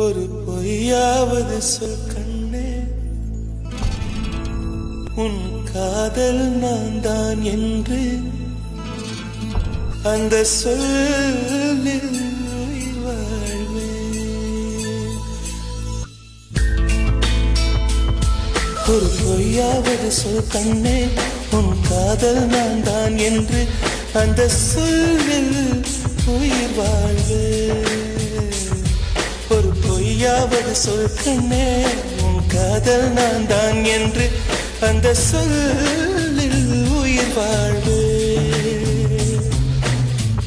ஒரு பொய்யாவது சொல் கண்ணே, உன் காதல் நான் தான் என்று அந்த சொல்லில் உயிர் வாழ்வேன். ஒரு பொய்யாவது சொல் கண்ணே, உன் காதல் நான் தான் என்று அந்த சொல்லில் உயிர் வாழ்வேன். ஒரு பொய்யாவது சொல் கண்ணே, உன் காதல் நான் தான் என்று அந்த சொல்லில் உயிர் வாழ்வேன்.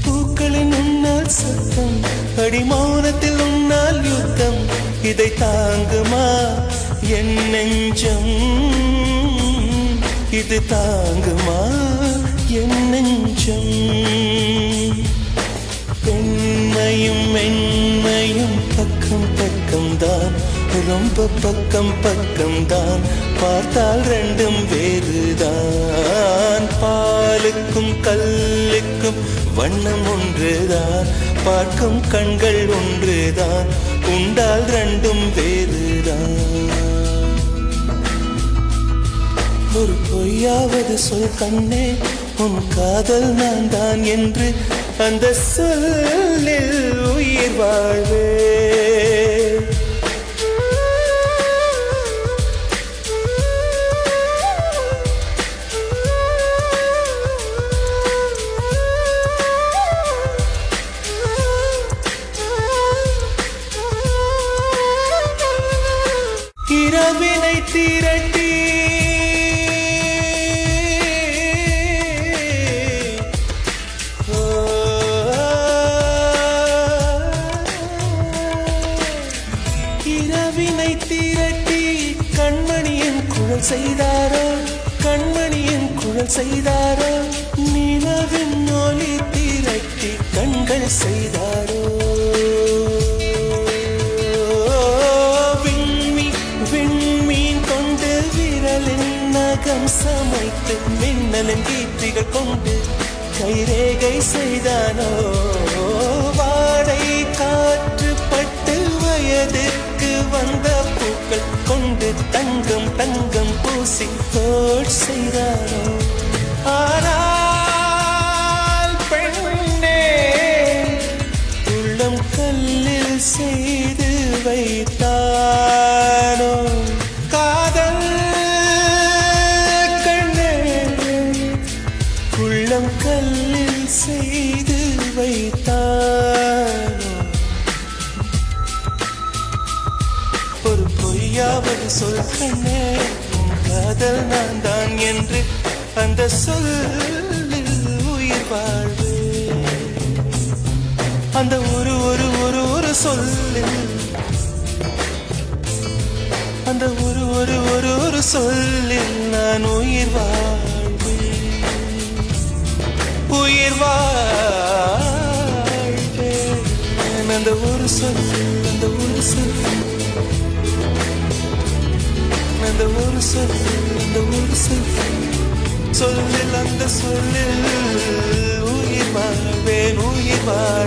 பூக்களின் உன்னால் சத்தம், அடி மௌனத்தில் உன்னால் யுத்தம், இதை தாங்குமா என் நெஞ்சம், இது தாங்குமா என் நெஞ்சம். பெண்மையும் மென்மையும் பக்கம் பக்கம்தான், ரொம்ப பக்கம் பக்கம்தான், பார்த்தால் ரெண்டும் வேறுதான். பாலுக்கும் கல்லுக்கும் வண்ணம் ஒன்றுதான், பார்க்கும் கண்கள் ஒன்றுதான், உண்டால் ரெண்டும் வேறுதான். ஒரு பொய்யாவது சொல் கண்ணே, உன் காதல் நான் தான் என்று அந்த சொல்லில் உயிர் வாழ்வே. இரவினை திரட்டி கண்மணியின் குழல் செய்தாரோ, கண்மணியின் குழல் செய்தாரோ, நிலவின் ஒளி திரட்டி கண்கள் செய்தாரோ. விண்மீன் கொண்டு விரலின் நகம் சமைத்து மின்னலின் கீர்த்திகள் கொண்டு கைரேகை செய்தானோ. வாடை காற்று பட்டு வயதுக்கு வந்த பூக்கள் கொண்டு தங்கம் தங்கம் பூசி தோள் செய்தாரோ. ஆனால் பெண்ணே, உள்ளம் கல்லில் செய்து வைத்தானோ காதல் கண்ணே, உள்ளம் கல்லில் செய்து வைத்தானோ. ஒரு பொய்யாவது சொல் கண்ணே, உன் காதல் நான் தான் என்று அந்த சொல்லில் உயிர் வாழ்வு. அந்த ஒரு ஒரு ஒரு ஒரு சொல்லில், அந்த ஒரு ஒரு ஒரு ஒரு சொல்லில் நான் உயிர் வாழ்வு, உயிர் வாழ்வேன். அந்த ஒரு சொல், அந்த ஒரு சொல், அந்த ஒரு சொல், அந்த ஒரு சொல், சொல்லில் அந்த சொல்லில் உயிர் வாழ்வேன், உயிர் வாழ்வேன்.